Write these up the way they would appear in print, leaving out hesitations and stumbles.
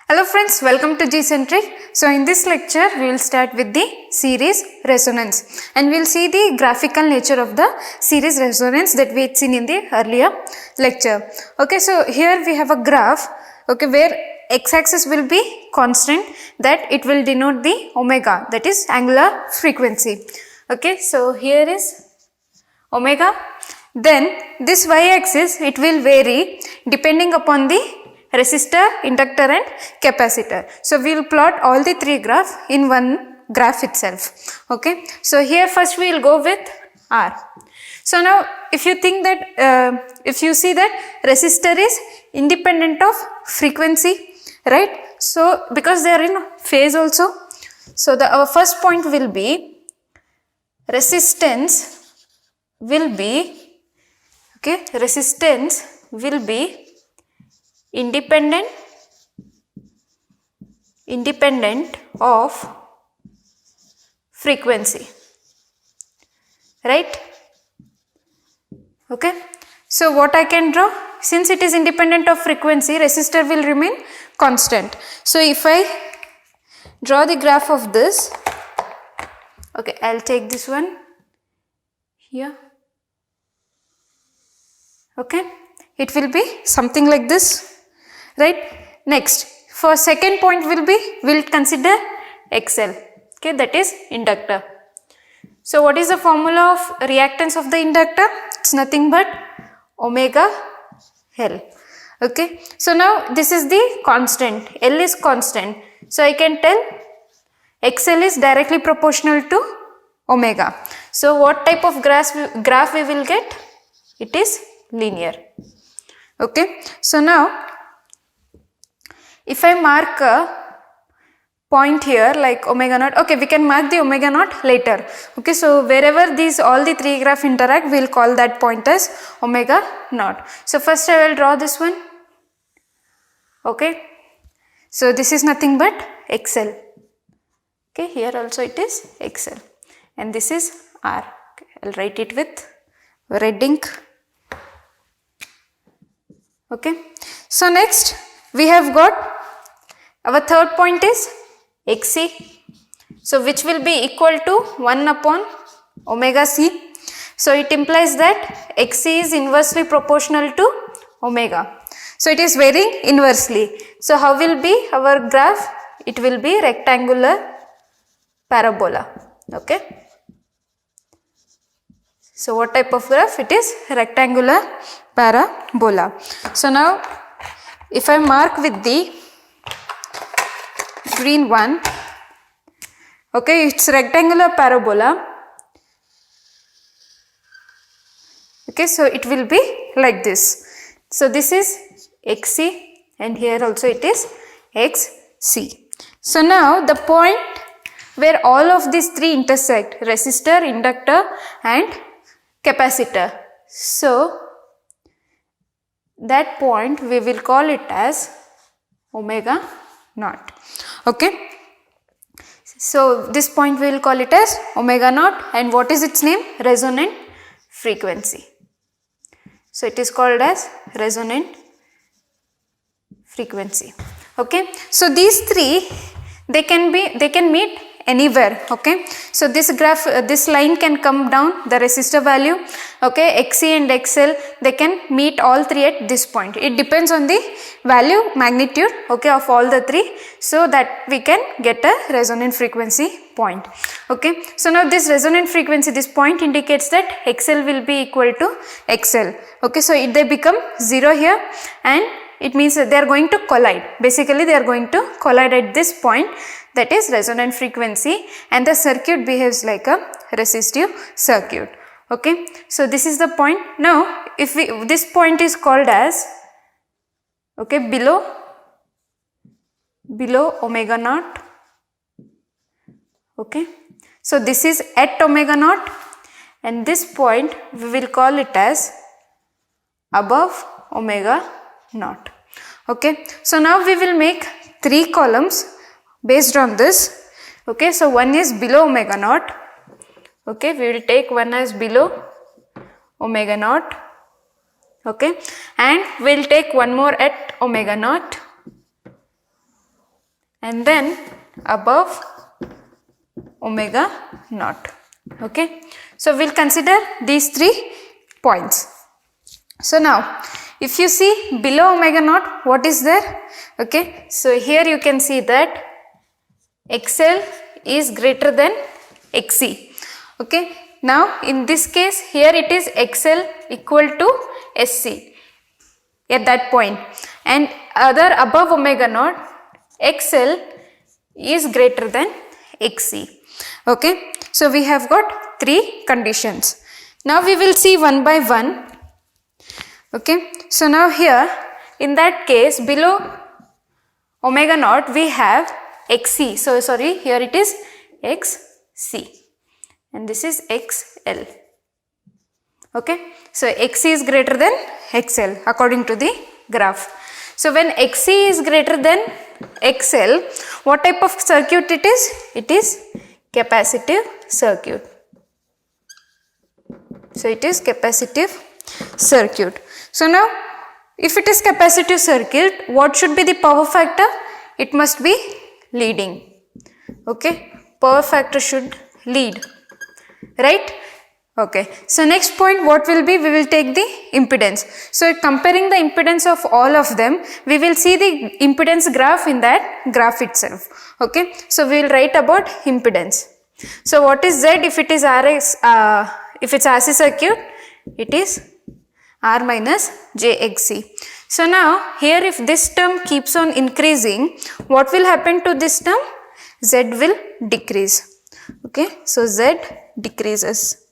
Hello friends, welcome to G-Centric. So in this lecture, we will start with the series resonance and we will see the graphical nature of the series resonance that we had seen in the earlier lecture. Okay, so here we have a graph, okay, where x-axis will be constant, that it will denote the omega, that is angular frequency. Okay, so here is omega. Then this y-axis, it will vary depending upon the resistor, inductor and capacitor. So we will plot all the three graphs in one graph itself. Okay. So here first we will go with R. So now if you think that, if you see that resistor is independent of frequency, right? So because they are in phase also. So our first point will be resistance will be, okay, resistance will be independent of frequency, right? Okay. So what I can draw, since it is independent of frequency, resistor will remain constant. So if I draw the graph of this, okay, I'll take this one here. Okay, it will be something like this. Right. Next, for second point will be, we'll consider XL. Okay, that is inductor. So what is the formula of reactance of the inductor? It's nothing but omega L. Okay. So now this is the constant. L is constant. So I can tell XL is directly proportional to omega. So what type of graph we will get? It is linear. Okay. So now if I mark a point here like omega naught, okay, we can mark the omega naught later. Okay, so wherever these all the three graphs interact, we will call that point as omega naught. So first I will draw this one. Okay, so this is nothing but XL. Okay, here also it is XL and this is R. Okay, I'll write it with red ink. Okay, so next we have got our third point is XC, so which will be equal to 1 upon omega C. So it implies that XC is inversely proportional to omega. So it is varying inversely. So how will be our graph? It will be rectangular parabola. Okay. So what type of graph? It is rectangular parabola. So now if I mark with the green one, okay, it's rectangular parabola. Okay, so it will be like this. So this is XC and here also it is XC. So now the point where all of these three intersect, resistor, inductor and capacitor. So that point we will call it as omega naught. Okay. So this point we will call it as omega naught, and what is its name? Resonant frequency. So it is called as resonant frequency. Okay. So these three, they can meet anywhere. Okay, so this graph, this line can come down, the resistor value, okay, XC and XL, they can meet all three at this point. It depends on the value, magnitude, okay, of all the three, so that we can get a resonant frequency point. Okay, so now this resonant frequency, this point indicates that XL will be equal to XL. Okay, so they become 0 here and it means that they are going to collide. Basically they are going to collide at this point, that is resonant frequency, and the circuit behaves like a resistive circuit. Okay, so this is the point. Now if this point is called as, okay, below omega naught. Okay, so this is at omega naught and this point we will call it as above omega naught. Okay, so now we will make three columns based on this. Okay, so one is below omega naught. Okay, we will take one as below omega naught. Okay, and we will take one more at omega naught. and then above omega naught. Okay, so we'll consider these 3 points. So now if you see below omega naught, what is there? Okay, so here you can see that XL is greater than XC. Okay, now in this case here it is XL equal to SC at that point, and other above omega naught XL is greater than XC. Okay, so we have got 3 conditions. Now we will see one by one. Okay, so now here in that case below omega naught we have XC. So sorry, here it is XC and this is XL. Okay, so XC is greater than XL according to the graph. So when XC is greater than XL, what type of circuit it is? It is capacitive circuit. So it is capacitive circuit. So now if it is capacitive circuit, what should be the power factor? It must be leading. Okay, power factor should lead, right? Okay, so next point what will be? We will take the impedance. So comparing the impedance of all of them, we will see the impedance graph in that graph itself. Okay, so we will write about impedance. So what is Z if it is RS, if it's RC circuit, it is R minus JXC. So now here if this term keeps on increasing, what will happen to this term? Z will decrease. Okay, so Z decreases.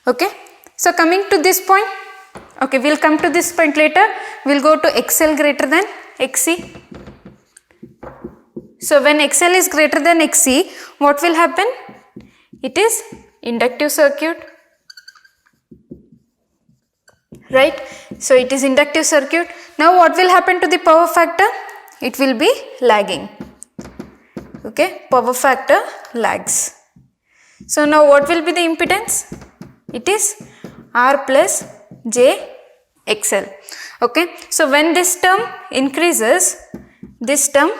Okay, so coming to this point, okay, we'll come to this point later. We'll go to XL greater than XC. So when XL is greater than XC, what will happen? It is inductive circuit, right? So it is inductive circuit. Now what will happen to the power factor? It will be lagging. Okay, power factor lags. So now what will be the impedance? It is R plus J XL. Okay, so when this term increases, this term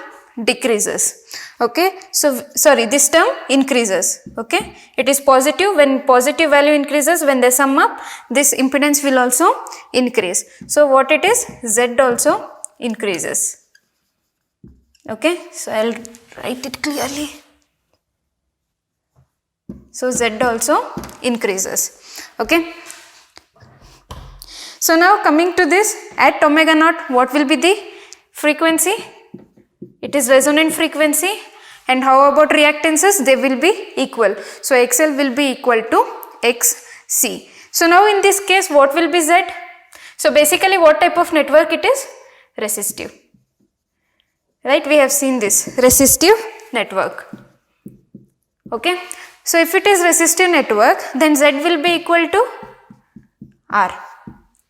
decreases. Okay, so sorry, this term increases. Okay, it is positive. When positive value increases, when they sum up, this impedance will also increase. So what it is? Z also increases. Okay, so I'll write it clearly. So Z also increases. Okay, so now coming to this, at omega naught, what will be the frequency? It is resonant frequency. And how about reactances? They will be equal. So XL will be equal to XC. So now in this case, what will be Z? So basically what type of network it is? Resistive. Right, we have seen this resistive network. Okay, so if it is resistive network, then Z will be equal to R,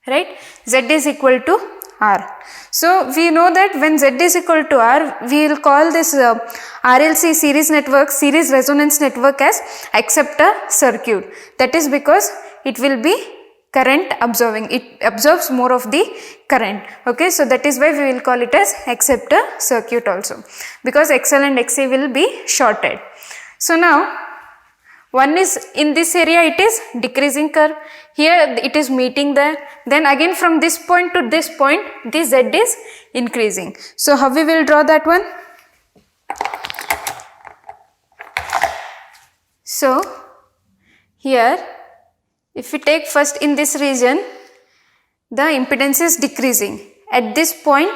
right? Z is equal to R. So we know that when Z is equal to R, we will call this RLC series network, series resonance network, as acceptor circuit. That is because it will be current absorbing, it absorbs more of the current. Okay, so that is why we will call it as acceptor circuit also, because XL and XC will be shorted. So now one is in this area, it is decreasing curve, here it is meeting there, then again from this point to this point this Z is increasing. So how we will draw that one? So here if we take first in this region, the impedance is decreasing. At this point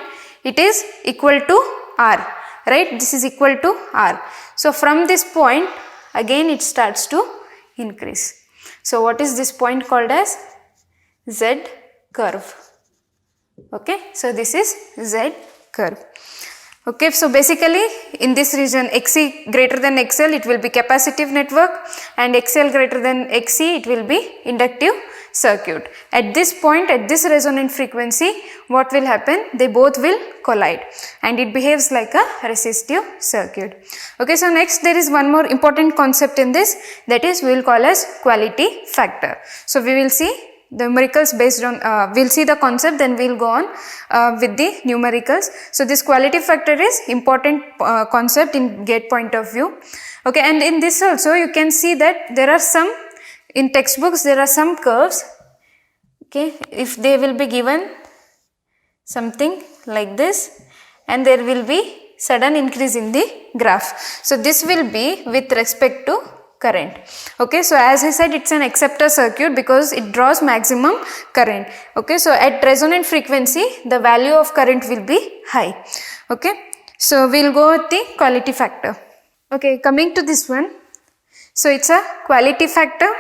it is equal to R, right? This is equal to R. So from this point again it starts to increase. So what is this point called as? Z curve. Okay, so this is Z curve. Okay, so basically in this region XC greater than XL, it will be capacitive network, and XL greater than XC, it will be inductive circuit. At this point, at this resonant frequency, what will happen? They both will collide and it behaves like a resistive circuit. Okay, so next there is one more important concept in this, that is we will call as quality factor. So we will see the numericals based on, we'll see the concept, then we'll go on with the numericals. So this quality factor is important concept in GATE point of view. Okay, and in this also you can see that there are some, in textbooks there are some curves. Okay, if they will be given something like this, and there will be sudden increase in the graph. So this will be with respect to current. Okay, so as I said, it's an acceptor circuit because it draws maximum current. Okay, so at resonant frequency the value of current will be high. Okay, so we'll go with the quality factor. Okay, coming to this one, so it's a quality factor,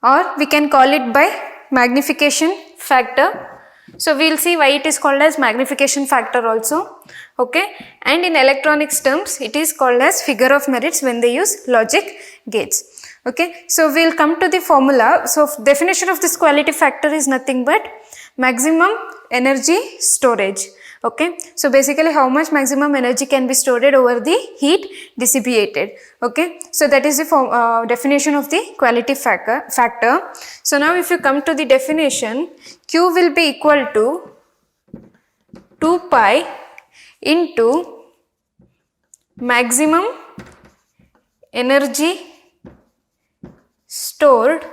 or we can call it by magnification factor. So we will see why it is called as magnification factor also. Okay, and in electronics terms it is called as figure of merits when they use logic gates. Okay, so we will come to the formula. So definition of this quality factor is nothing but maximum energy storage. Okay, so basically how much maximum energy can be stored over the heat dissipated. Okay, so that is the definition of the quality factor. So now if you come to the definition, Q will be equal to 2 pi into maximum energy stored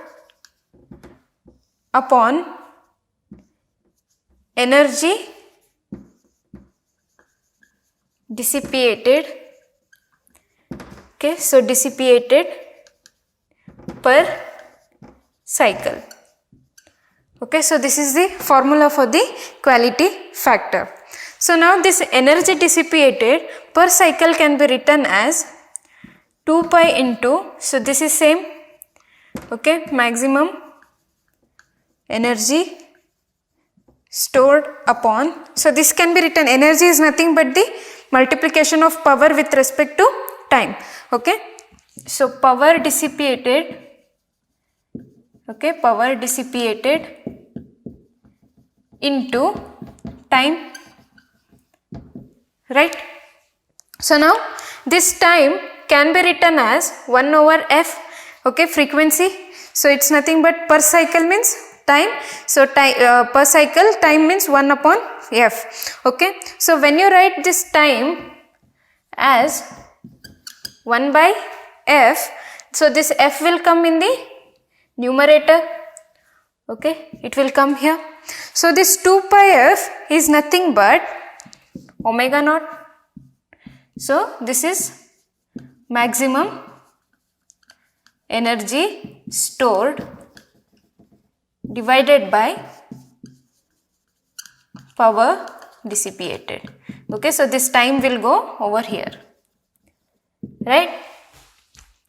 upon energy dissipated. Okay, so dissipated per cycle. Okay, so this is the formula for the quality factor. So now this energy dissipated per cycle can be written as 2 pi into, so this is same, okay, maximum energy stored upon, so this can be written, energy is nothing but the multiplication of power with respect to time. Okay, so power dissipated, okay, power dissipated into time, right? So now this time can be written as 1 over f, okay, frequency. So it's nothing but per cycle means time, so time per cycle time means 1 upon f. Okay, so when you write this time as 1 by f, so this f will come in the numerator. Okay, it will come here. So this 2 pi f is nothing but omega naught. So this is maximum energy stored divided by power dissipated. Okay, so this time will go over here, right?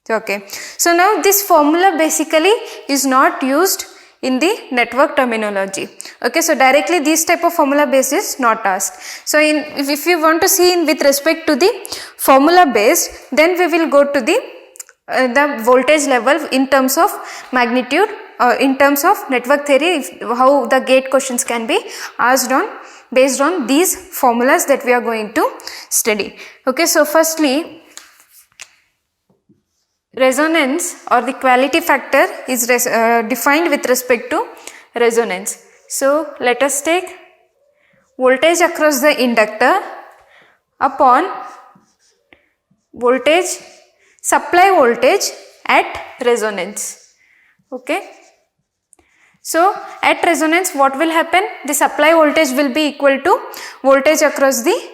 Okay, so now this formula basically is not used in the network terminology. Okay, so directly this type of formula base is not asked. So if you want to see with respect to the formula base, then we will go to the voltage level in terms of magnitude, in terms of network theory, how the gate questions can be asked on based on these formulas that we are going to study. Okay, so firstly, resonance or the quality factor is defined with respect to resonance. So let us take voltage across the inductor upon voltage, supply voltage at resonance. Okay, so at resonance what will happen? The supply voltage will be equal to voltage across the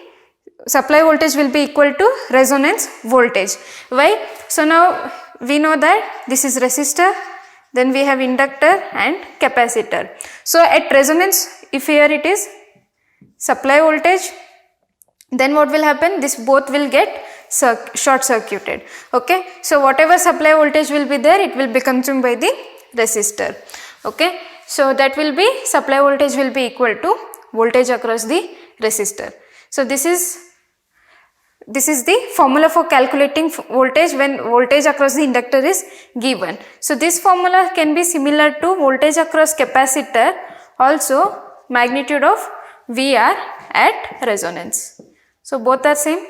supply voltage will be equal to resonance voltage. Why? So now we know that this is resistor, then we have inductor and capacitor. So at resonance, if here it is supply voltage, then what will happen? This both will get short circuited. Okay, so whatever supply voltage will be there, it will be consumed by the resistor. Okay, so that will be supply voltage will be equal to voltage across the resistor. So this is the formula for calculating voltage when voltage across the inductor is given. So this formula can be similar to voltage across capacitor, also magnitude of VR at resonance. So both are same.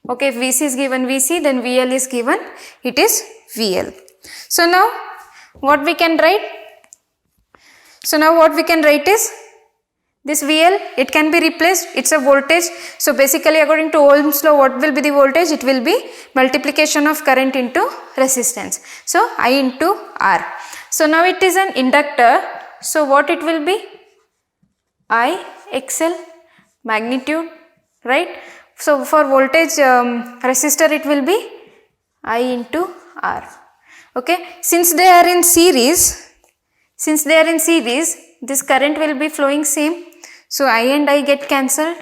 Okay, if VC is given VC, then VL is given, it is VL. So now what we can write? So now what we can write is this VL, it can be replaced, it's a voltage. So basically according to Ohm's law, what will be the voltage? It will be multiplication of current into resistance. So I into R. So now it is an inductor. So what it will be? I XL magnitude, right? So for voltage resistor it will be I into R. Okay, since they are in series, this current will be flowing same. So I and I get cancelled.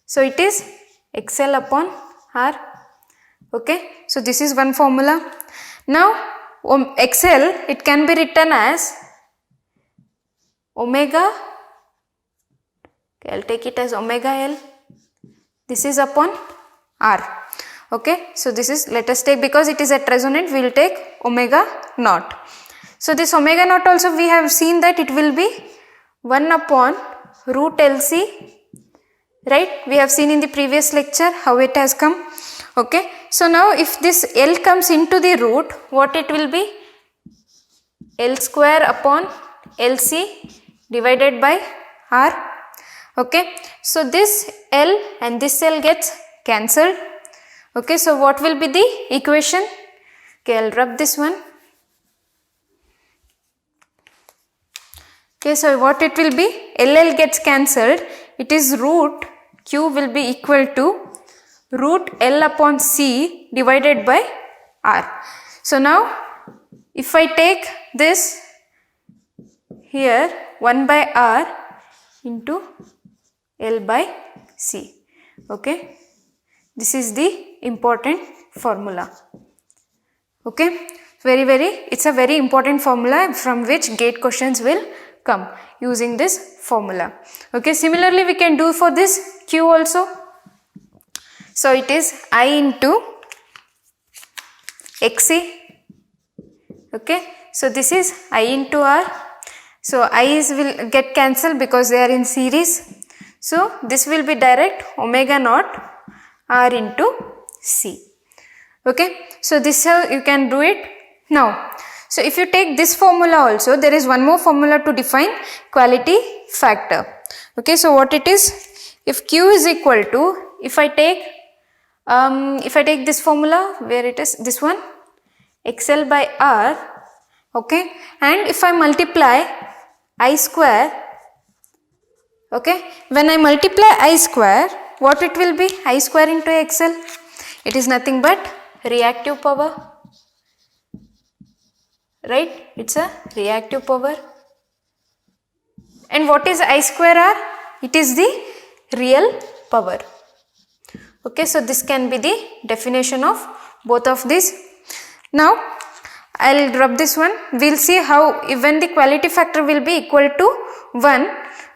So it is XL upon R. Okay, so this is one formula. Now XL, it can be written as omega. Okay, I'll take it as omega L. This is upon R. Okay, so this is, let us take, because it is at resonant, we will take omega naught. So this omega naught also we have seen that it will be 1 upon root LC, right? We have seen in the previous lecture how it has come. Okay, so now if this L comes into the root, what it will be? L square upon LC divided by R. Okay, so this L and this L gets cancelled. Okay, so what will be the equation? Okay, I'll rub this one. Okay, so what it will be? LL gets cancelled. It is root Q will be equal to root L upon C divided by R. So now if I take this here 1 by R into L by C. Okay, this is the important formula. Okay, it's a very important formula from which gate questions will come using this formula. Okay, similarly we can do for this Q also. So it is I into XC. Okay, so this is I into R. So I's will get cancelled because they are in series. So this will be direct omega naught R into C. Okay, so this is how you can do it now. So if you take this formula also, there is one more formula to define quality factor. Okay, so what it is? If Q is equal to, if I take this formula, where it is, this one, XL by R, okay, and if I multiply I square, okay, when I multiply I square, what it will be? I square into XL. It is nothing but reactive power, right? It's a reactive power. And what is I square R? It is the real power. Okay, so this can be the definition of both of these. Now I'll rub this one. We'll see how when the quality factor will be equal to 1.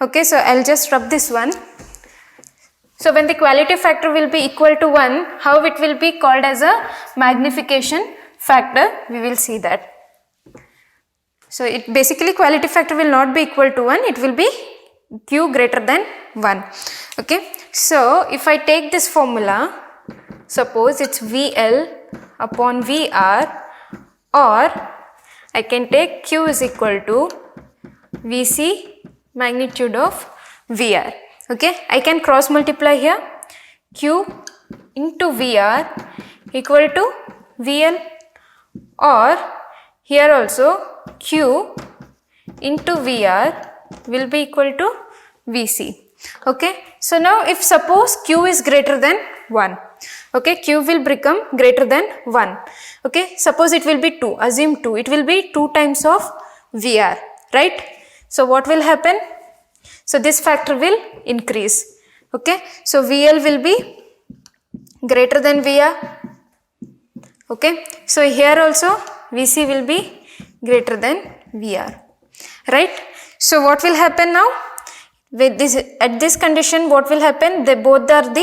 Okay, so I'll just rub this one. So when the quality factor will be equal to 1, how it will be called as a magnification factor, we will see that. So it basically quality factor will not be equal to 1, it will be Q greater than 1. Okay, so if I take this formula, suppose it's VL upon VR, or I can take Q is equal to VC magnitude of VR. Okay, I can cross multiply here, Q into VR equal to VL, or here also Q into VR will be equal to VC. Okay, so now if suppose Q is greater than 1, okay, Q will become greater than 1. Okay, suppose it will be 2, assume 2, it will be 2 times of VR, right? So what will happen? So this factor will increase. Okay, so VL will be greater than VR. Okay, so here also VC will be greater than VR, right? So what will happen now? With this, at this condition, what will happen? They both are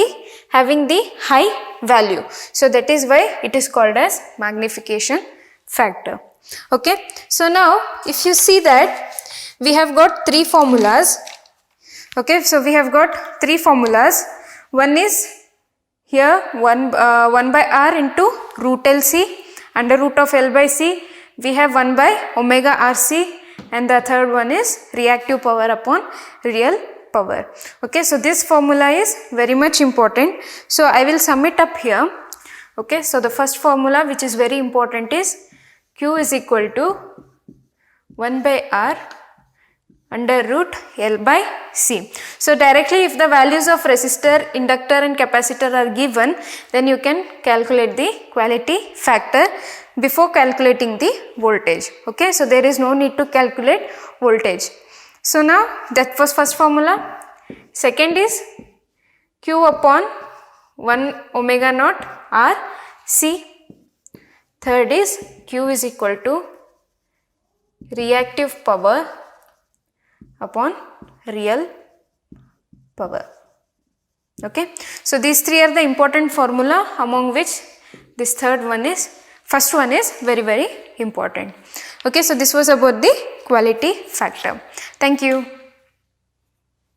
having the high value. So that is why it is called as magnification factor. Okay, so now if you see that we have got 3 formulas. Okay, so we have got 3 formulas. One is here 1 by R into root LC under root of L by C. We have 1 by omega RC and the third one is reactive power upon real power. Okay, so this formula is very much important. So I will sum it up here. Okay, so the first formula which is very important is Q is equal to 1 by R under root L by C. So directly if the values of resistor, inductor and capacitor are given, then you can calculate the quality factor before calculating the voltage. Okay, so there is no need to calculate voltage. So now that was first formula. Second is Q upon 1 omega naught R C. Third is Q is equal to reactive power upon real power. Okay, so these three are the important formula, among which this first one is very important. Okay, so this was about the quality factor. Thank you.